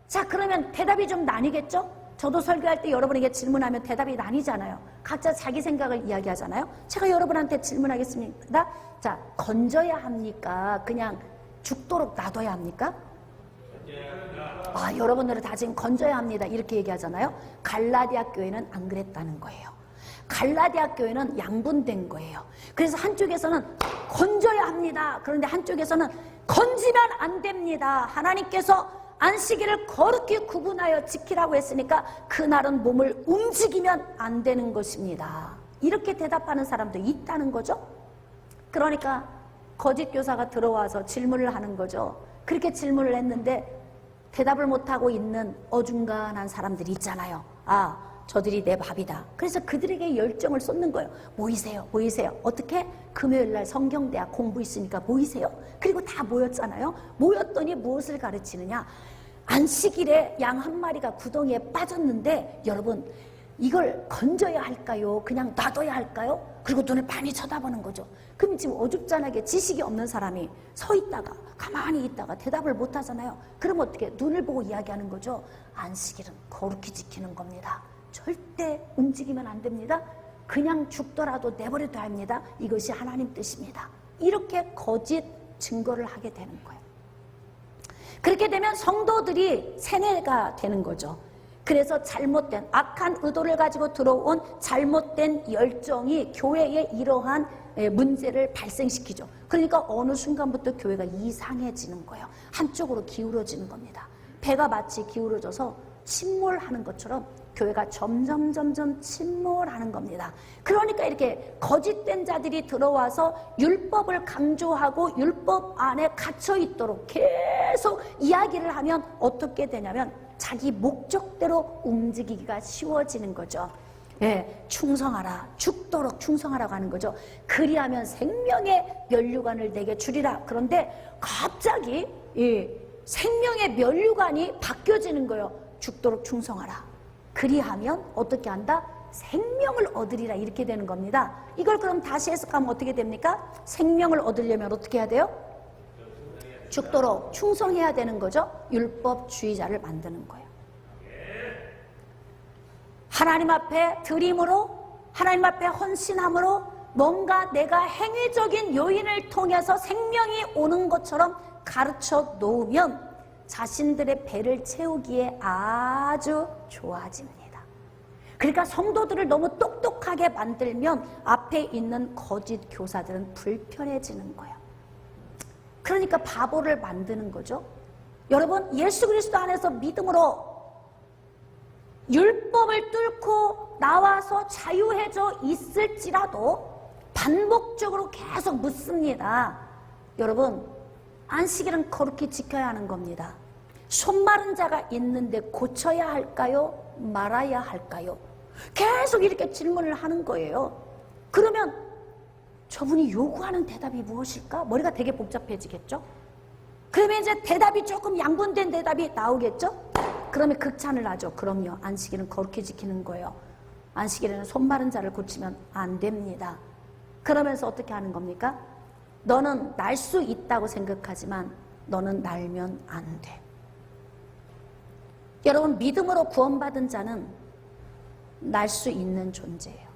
자, 그러면 대답이 좀 나뉘겠죠? 저도 설교할 때 여러분에게 질문하면 대답이 나뉘잖아요. 각자 자기 생각을 이야기하잖아요. 제가 여러분한테 질문하겠습니다. 자, 건져야 합니까? 그냥 죽도록 놔둬야 합니까? 아, 여러분들은 다 지금 건져야 합니다 이렇게 얘기하잖아요. 갈라디아 교회는 안 그랬다는 거예요. 갈라디아 교회는 양분된 거예요. 그래서 한쪽에서는 건져야 합니다. 그런데 한쪽에서는 건지면 안 됩니다. 하나님께서 안식일을 거룩히 구분하여 지키라고 했으니까 그날은 몸을 움직이면 안 되는 것입니다. 이렇게 대답하는 사람도 있다는 거죠. 그러니까 거짓 교사가 들어와서 질문을 하는 거죠. 그렇게 질문을 했는데 대답을 못하고 있는 어중간한 사람들이 있잖아요. 아, 저들이 내 밥이다. 그래서 그들에게 열정을 쏟는 거예요. 모이세요, 모이세요. 어떻게? 금요일날 성경대학 공부 있으니까 모이세요. 그리고 다 모였잖아요. 모였더니 무엇을 가르치느냐? 안식일에 양 한 마리가 구덩이에 빠졌는데 여러분, 이걸 건져야 할까요? 그냥 놔둬야 할까요? 그리고 눈을 많이 쳐다보는 거죠. 그럼 지금 어줍잖하게 지식이 없는 사람이 서 있다가 가만히 있다가 대답을 못 하잖아요. 그럼 어떻게? 눈을 보고 이야기하는 거죠. 안식일은 거룩히 지키는 겁니다. 절대 움직이면 안 됩니다. 그냥 죽더라도 내버려둬야 합니다. 이것이 하나님 뜻입니다. 이렇게 거짓 증거를 하게 되는 거예요. 그렇게 되면 성도들이 세뇌가 되는 거죠. 그래서 잘못된 악한 의도를 가지고 들어온 잘못된 열정이 교회에 이러한 문제를 발생시키죠. 그러니까 어느 순간부터 교회가 이상해지는 거예요. 한쪽으로 기울어지는 겁니다. 배가 마치 기울어져서 침몰하는 것처럼 교회가 점점 침몰하는 겁니다. 그러니까 이렇게 거짓된 자들이 들어와서 율법을 강조하고 율법 안에 갇혀 있도록 계속 이야기를 하면 어떻게 되냐면 자기 목적대로 움직이기가 쉬워지는 거죠. 예, 충성하라, 죽도록 충성하라고 하는 거죠. 그리하면 생명의 면류관을 내게 주리라. 그런데 갑자기 이 생명의 면류관이 바뀌어지는 거예요. 죽도록 충성하라. 그리하면 어떻게 한다? 생명을 얻으리라. 이렇게 되는 겁니다. 이걸 그럼 다시 해석하면 어떻게 됩니까? 생명을 얻으려면 어떻게 해야 돼요? 죽도록 충성해야 되는 거죠. 율법주의자를 만드는 거예요. 하나님 앞에 드림으로, 하나님 앞에 헌신함으로 뭔가 내가 행위적인 요인을 통해서 생명이 오는 것처럼 가르쳐 놓으면 자신들의 배를 채우기에 아주 좋아집니다. 그러니까 성도들을 너무 똑똑하게 만들면 앞에 있는 거짓 교사들은 불편해지는 거예요. 그러니까 바보를 만드는 거죠. 여러분, 예수 그리스도 안에서 믿음으로 율법을 뚫고 나와서 자유해져 있을지라도 반복적으로 계속 묻습니다. 여러분, 안식일은 거룩히 지켜야 하는 겁니다. 손 마른 자가 있는데 고쳐야 할까요? 말아야 할까요? 계속 이렇게 질문을 하는 거예요. 그러면 저분이 요구하는 대답이 무엇일까? 머리가 되게 복잡해지겠죠? 그러면 이제 대답이 조금 양분된 대답이 나오겠죠? 그러면 극찬을 하죠. 그럼요. 안식일은 거룩히 지키는 거예요. 안식일에는 손 마른 자를 고치면 안 됩니다. 그러면서 어떻게 하는 겁니까? 너는 날 수 있다고 생각하지만 너는 날면 안 돼. 여러분, 믿음으로 구원받은 자는 날 수 있는 존재예요.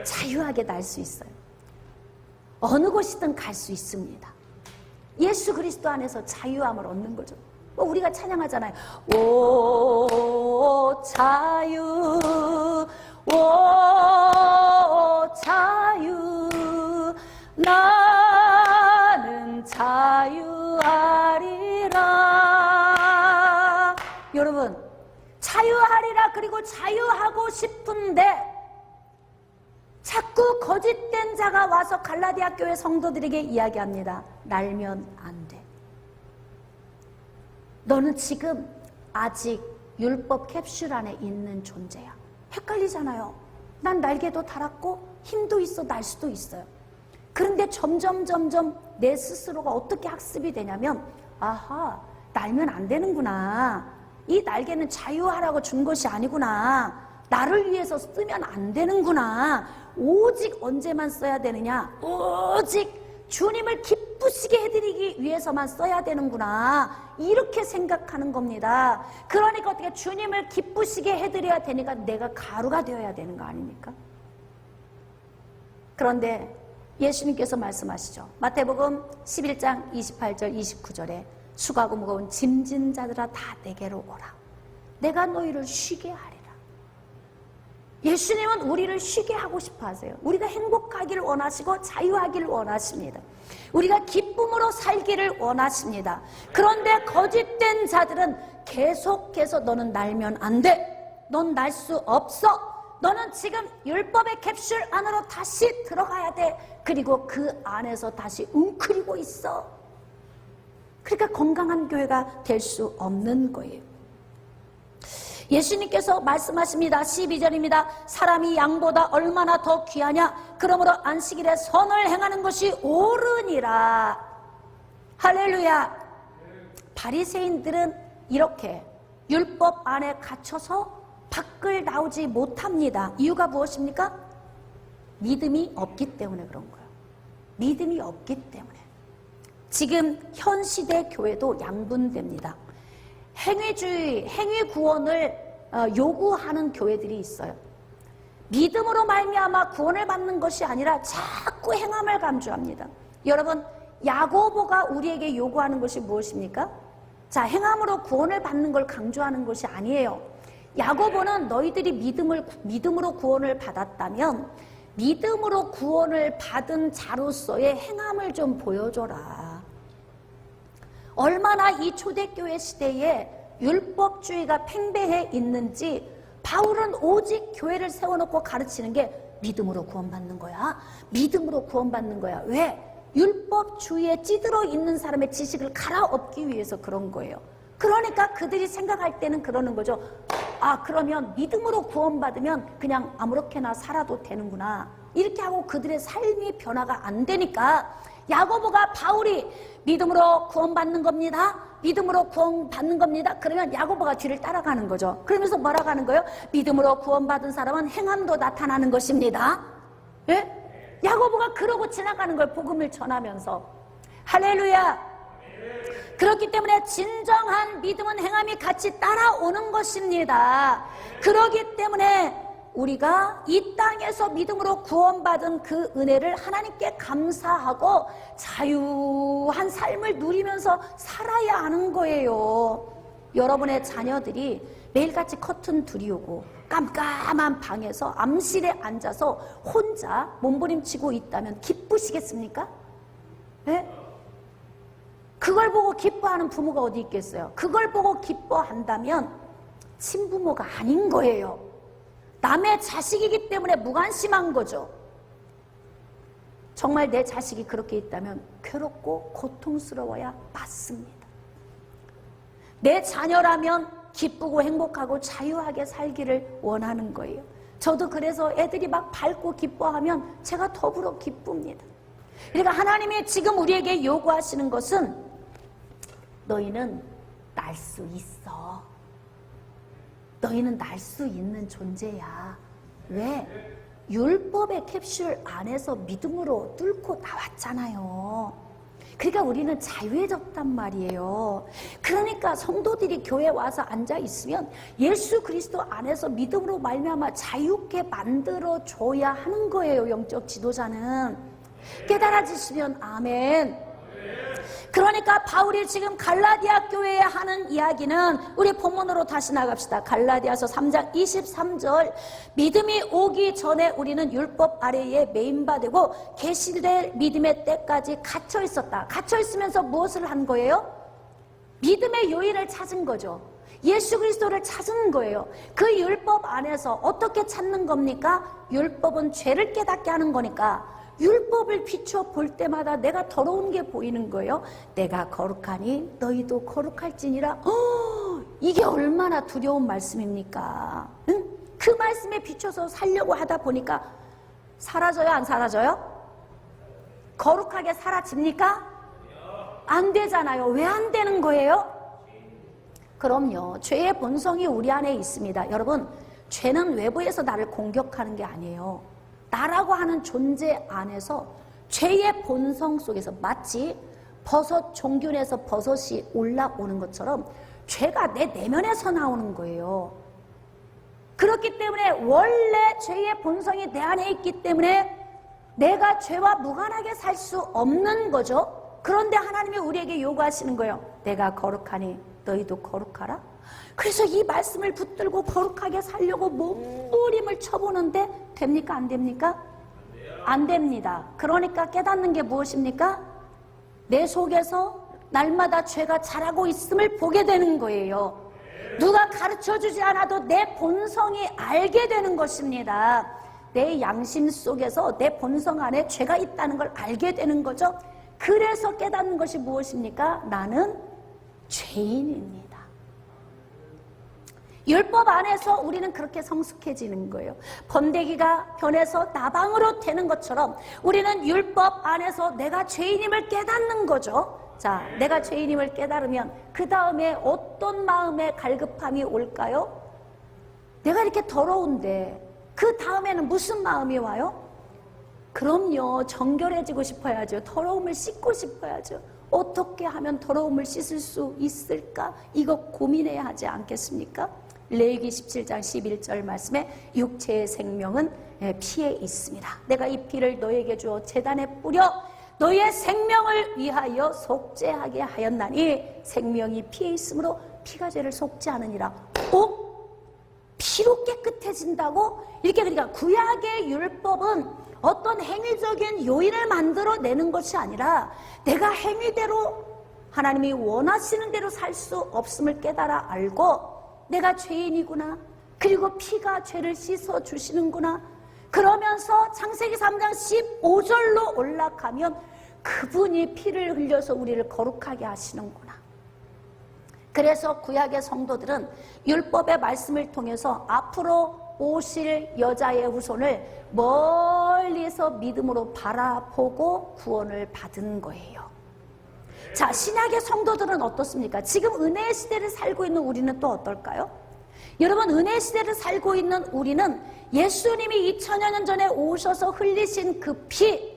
자유하게 날 수 있어요. 어느 곳이든 갈 수 있습니다. 예수 그리스도 안에서 자유함을 얻는 거죠. 우리가 찬양하잖아요. 오 자유, 오 자유, 나는 자유하리라. 여러분, 자유하리라. 그리고 자유하고 싶은데 자꾸 거짓된 자가 와서 갈라디아 교회 성도들에게 이야기합니다. 날면 안 돼. 너는 지금 아직 율법 캡슐 안에 있는 존재야. 헷갈리잖아요. 난 날개도 달았고 힘도 있어, 날 수도 있어요. 그런데 점점 내 스스로가 어떻게 학습이 되냐면, 아하, 날면 안 되는구나. 이 날개는 자유하라고 준 것이 아니구나. 나를 위해서 쓰면 안 되는구나. 오직 언제만 써야 되느냐? 오직 주님을 기쁘시게 해드리기 위해서만 써야 되는구나. 이렇게 생각하는 겁니다. 그러니까 어떻게 주님을 기쁘시게 해드려야 되니까 내가 가루가 되어야 되는 거 아닙니까? 그런데 예수님께서 말씀하시죠. 마태복음 11장 28절 29절에 수고하고 무거운 짐진 자들아 다 내게로 오라. 내가 너희를 쉬게 하리라. 예수님은 우리를 쉬게 하고 싶어 하세요. 우리가 행복하기를 원하시고 자유하기를 원하십니다. 우리가 기쁨으로 살기를 원하십니다. 그런데 거짓된 자들은 계속해서 너는 날면 안 돼. 넌 날 수 없어. 너는 지금 율법의 캡슐 안으로 다시 들어가야 돼. 그리고 그 안에서 다시 웅크리고 있어. 그러니까 건강한 교회가 될 수 없는 거예요. 예수님께서 말씀하십니다. 12절입니다. 사람이 양보다 얼마나 더 귀하냐? 그러므로 안식일에 선을 행하는 것이 옳으니라. 할렐루야. 바리새인들은 이렇게 율법 안에 갇혀서 밖을 나오지 못합니다. 이유가 무엇입니까? 믿음이 없기 때문에 그런 거예요. 믿음이 없기 때문에. 지금 현 시대 교회도 양분됩니다. 행위주의, 행위구원을 요구하는 교회들이 있어요. 믿음으로 말미암아 구원을 받는 것이 아니라 자꾸 행함을 강조합니다. 여러분, 야고보가 우리에게 요구하는 것이 무엇입니까? 자, 행함으로 구원을 받는 걸 강조하는 것이 아니에요. 야고보는 너희들이 믿음으로 구원을 받았다면 믿음으로 구원을 받은 자로서의 행함을 좀 보여줘라. 얼마나 이 초대교회 시대에 율법주의가 팽배해 있는지 바울은 오직 교회를 세워놓고 가르치는 게 믿음으로 구원받는 거야. 믿음으로 구원받는 거야. 왜? 율법주의에 찌들어 있는 사람의 지식을 갈아엎기 위해서 그런 거예요. 그러니까 그들이 생각할 때는 그러는 거죠. 아, 그러면 믿음으로 구원받으면 그냥 아무렇게나 살아도 되는구나. 이렇게 하고 그들의 삶이 변화가 안 되니까 야고보가 바울이 믿음으로 구원받는 겁니다. 믿음으로 구원받는 겁니다. 그러면 야고보가 뒤를 따라가는 거죠. 그러면서 뭐라고 하는 거예요? 믿음으로 구원받은 사람은 행함도 나타나는 것입니다. 예? 야고보가 그러고 지나가는 거예요. 복음을 전하면서. 할렐루야. 그렇기 때문에 진정한 믿음은 행함이 같이 따라오는 것입니다. 그렇기 때문에 우리가 이 땅에서 믿음으로 구원받은 그 은혜를 하나님께 감사하고 자유한 삶을 누리면서 살아야 하는 거예요. 여러분의 자녀들이 매일같이 커튼 두리우고 깜깜한 방에서 암실에 앉아서 혼자 몸부림치고 있다면 기쁘시겠습니까? 네? 그걸 보고 기뻐하는 부모가 어디 있겠어요? 그걸 보고 기뻐한다면 친부모가 아닌 거예요. 남의 자식이기 때문에 무관심한 거죠. 정말 내 자식이 그렇게 있다면 괴롭고 고통스러워야 맞습니다. 내 자녀라면 기쁘고 행복하고 자유하게 살기를 원하는 거예요. 저도 그래서 애들이 막 밝고 기뻐하면 제가 더불어 기쁩니다. 그러니까 하나님이 지금 우리에게 요구하시는 것은 너희는 날 수 있어. 너희는 날 수 있는 존재야. 왜? 율법의 캡슐 안에서 믿음으로 뚫고 나왔잖아요. 그러니까 우리는 자유해졌단 말이에요. 그러니까 성도들이 교회에 와서 앉아 있으면 예수 그리스도 안에서 믿음으로 말미암아 자유케 만들어줘야 하는 거예요. 영적 지도자는. 깨달아지시면 아멘. 그러니까 바울이 지금 갈라디아 교회에 하는 이야기는 우리 본문으로 다시 나갑시다. 갈라디아서 3장 23절 믿음이 오기 전에 우리는 율법 아래에 매인바되고 계시될 믿음의 때까지 갇혀 있었다. 갇혀 있으면서 무엇을 한 거예요? 믿음의 요인을 찾은 거죠. 예수 그리스도를 찾은 거예요. 그 율법 안에서 어떻게 찾는 겁니까? 율법은 죄를 깨닫게 하는 거니까 율법을 비춰 볼 때마다 내가 더러운 게 보이는 거예요. 내가 거룩하니 너희도 거룩할지니라. 이게 얼마나 두려운 말씀입니까? 응? 그 말씀에 비춰서 살려고 하다 보니까 사라져요? 안 사라져요? 거룩하게 사라집니까? 안 되잖아요. 왜 안 되는 거예요? 그럼요. 죄의 본성이 우리 안에 있습니다. 여러분, 죄는 외부에서 나를 공격하는 게 아니에요. 나라고 하는 존재 안에서 죄의 본성 속에서 마치 버섯 종균에서 버섯이 올라오는 것처럼 죄가 내 내면에서 나오는 거예요. 그렇기 때문에 원래 죄의 본성이 내 안에 있기 때문에 내가 죄와 무관하게 살 수 없는 거죠. 그런데 하나님이 우리에게 요구하시는 거예요. 내가 거룩하니 너희도 거룩하라. 그래서 이 말씀을 붙들고 거룩하게 살려고 몸부림을 쳐보는데 됩니까? 안 됩니까? 안 됩니다. 그러니까 깨닫는 게 무엇입니까? 내 속에서 날마다 죄가 자라고 있음을 보게 되는 거예요. 누가 가르쳐주지 않아도 내 본성이 알게 되는 것입니다. 내 양심 속에서 내 본성 안에 죄가 있다는 걸 알게 되는 거죠. 그래서 깨닫는 것이 무엇입니까? 나는 죄인입니다. 율법 안에서 우리는 그렇게 성숙해지는 거예요. 번데기가 변해서 나방으로 되는 것처럼 우리는 율법 안에서 내가 죄인임을 깨닫는 거죠. 자, 내가 죄인임을 깨달으면 그 다음에 어떤 마음의 갈급함이 올까요? 내가 이렇게 더러운데 그 다음에는 무슨 마음이 와요? 그럼요, 정결해지고 싶어야죠. 더러움을 씻고 싶어야죠. 어떻게 하면 더러움을 씻을 수 있을까? 이거 고민해야 하지 않겠습니까? 레위기 17장 11절 말씀에 육체의 생명은 피에 있습니다. 내가 이 피를 너에게 주어 제단에 뿌려 너의 생명을 위하여 속죄하게 하였나니 생명이 피에 있으므로 피가 죄를 속죄하느니라. 피로 깨끗해진다고? 이렇게 그러니까 구약의 율법은 어떤 행위적인 요인을 만들어내는 것이 아니라 내가 행위대로 하나님이 원하시는 대로 살 수 없음을 깨달아 알고 내가 죄인이구나. 그리고 피가 죄를 씻어주시는구나. 그러면서 창세기 3장 15절로 올라가면 그분이 피를 흘려서 우리를 거룩하게 하시는구나. 그래서 구약의 성도들은 율법의 말씀을 통해서 앞으로 오실 여자의 후손을 멀리서 믿음으로 바라보고 구원을 받은 거예요. 자, 신약의 성도들은 어떻습니까? 지금 은혜의 시대를 살고 있는 우리는 또 어떨까요? 여러분, 은혜의 시대를 살고 있는 우리는 예수님이 2000여 년 전에 오셔서 흘리신 그 피의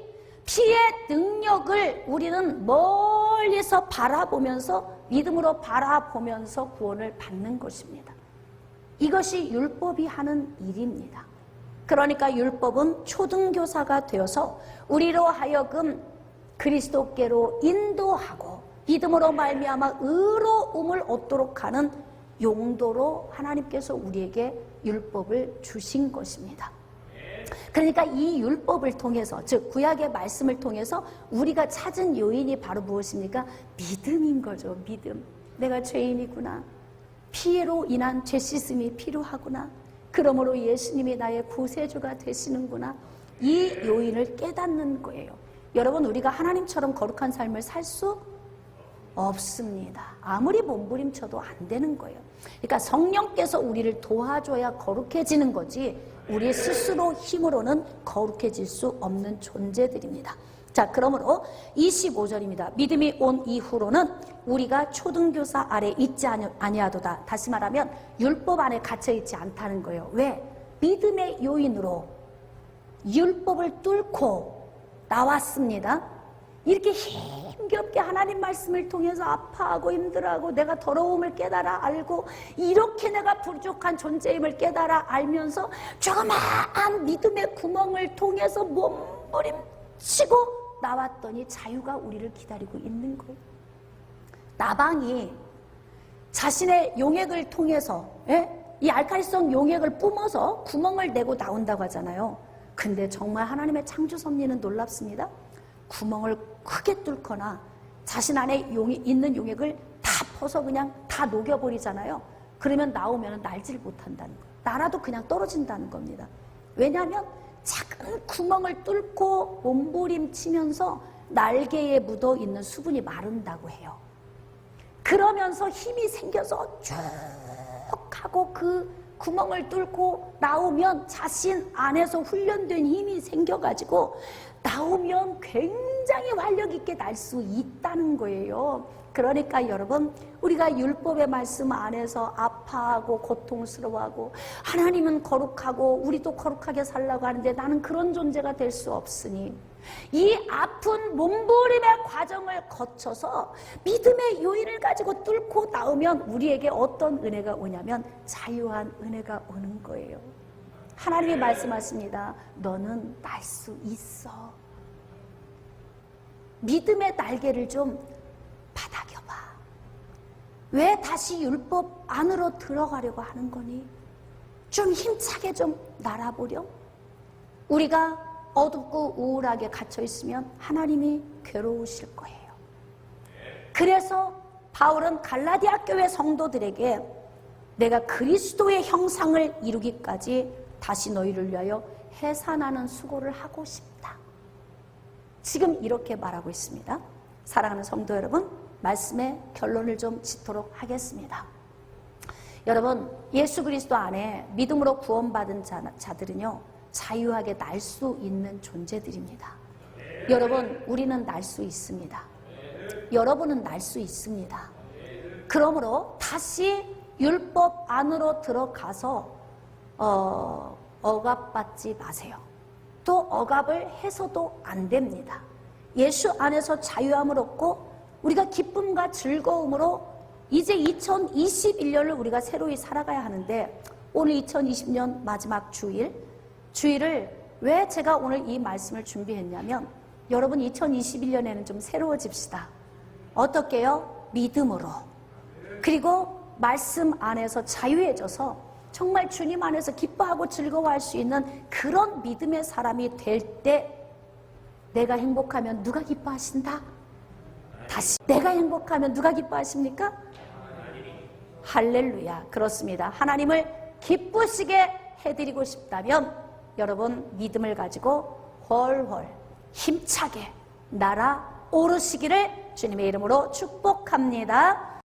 능력을 우리는 멀리서 바라보면서, 믿음으로 바라보면서 구원을 받는 것입니다. 이것이 율법이 하는 일입니다. 그러니까 율법은 초등교사가 되어서 우리로 하여금 그리스도께로 인도하고 믿음으로 말미암아 의로움을 얻도록 하는 용도로 하나님께서 우리에게 율법을 주신 것입니다. 그러니까 이 율법을 통해서, 즉 구약의 말씀을 통해서 우리가 찾은 요인이 바로 무엇입니까? 믿음인 거죠. 믿음. 내가 죄인이구나. 피로 인한 죄 씻음이 필요하구나. 그러므로 예수님이 나의 구세주가 되시는구나. 이 요인을 깨닫는 거예요. 여러분, 우리가 하나님처럼 거룩한 삶을 살 수 없습니다. 아무리 몸부림쳐도 안 되는 거예요. 그러니까 성령께서 우리를 도와줘야 거룩해지는 거지, 우리 스스로 힘으로는 거룩해질 수 없는 존재들입니다. 자, 그러므로 25절입니다. 믿음이 온 이후로는 우리가 초등교사 아래 있지 아니하도다. 다시 말하면 율법 안에 갇혀있지 않다는 거예요. 왜? 믿음의 요인으로 율법을 뚫고 나왔습니다. 이렇게 힘겹게 하나님 말씀을 통해서 아파하고 힘들어하고 내가 더러움을 깨달아 알고 이렇게 내가 부족한 존재임을 깨달아 알면서 조그마한 믿음의 구멍을 통해서 몸부림치고 나왔더니 자유가 우리를 기다리고 있는 거예요. 나방이 자신의 용액을 통해서 이 알칼리성 용액을 뿜어서 구멍을 내고 나온다고 하잖아요. 근데 정말 하나님의 창조 섭리는 놀랍습니다. 구멍을 크게 뚫거나 자신 안에 있는 용액을 다 퍼서 그냥 다 녹여버리잖아요. 그러면 나오면 날지를 못한다는 거예요. 날아도 그냥 떨어진다는 겁니다. 왜냐하면 작은 구멍을 뚫고 몸부림치면서 날개에 묻어있는 수분이 마른다고 해요. 그러면서 힘이 생겨서 쭉 하고 그 구멍을 뚫고 나오면 자신 안에서 훈련된 힘이 생겨가지고 나오면 굉장히 활력 있게 날 수 있다는 거예요. 그러니까 여러분, 우리가 율법의 말씀 안에서 아파하고 고통스러워하고 하나님은 거룩하고 우리도 거룩하게 살라고 하는데 나는 그런 존재가 될 수 없으니 이 아픈 몸부림의 과정을 거쳐서 믿음의 요인을 가지고 뚫고 나오면 우리에게 어떤 은혜가 오냐면 자유한 은혜가 오는 거예요. 하나님이 말씀하십니다. 너는 날 수 있어. 믿음의 날개를 좀 바닥여봐. 왜 다시 율법 안으로 들어가려고 하는 거니? 좀 힘차게 좀 날아보렴. 우리가 어둡고 우울하게 갇혀있으면 하나님이 괴로우실 거예요. 그래서 바울은 갈라디아 교회 성도들에게 내가 그리스도의 형상을 이루기까지 다시 너희를 위하여 해산하는 수고를 하고 싶다. 지금 이렇게 말하고 있습니다. 사랑하는 성도 여러분, 말씀의 결론을 좀 짓도록 하겠습니다. 여러분, 예수 그리스도 안에 믿음으로 구원받은 자들은요, 자유하게 날 수 있는 존재들입니다. 여러분, 우리는 날 수 있습니다. 여러분은 날 수 있습니다. 그러므로 다시 율법 안으로 들어가서 억압받지 마세요. 또 억압을 해서도 안 됩니다. 예수 안에서 자유함을 얻고 우리가 기쁨과 즐거움으로 이제 2021년을 우리가 새로이 살아가야 하는데, 오늘 2020년 마지막 주일을 왜 제가 오늘 이 말씀을 준비했냐면, 여러분 2021년에는 좀 새로워집시다. 어떻게요? 믿음으로. 그리고 말씀 안에서 자유해져서 정말 주님 안에서 기뻐하고 즐거워할 수 있는 그런 믿음의 사람이 될 때, 내가 행복하면 누가 기뻐하신다? 다시, 내가 행복하면 누가 기뻐하십니까? 할렐루야. 그렇습니다. 하나님을 기쁘시게 해드리고 싶다면 여러분 믿음을 가지고 훨훨 힘차게 날아 오르시기를 주님의 이름으로 축복합니다.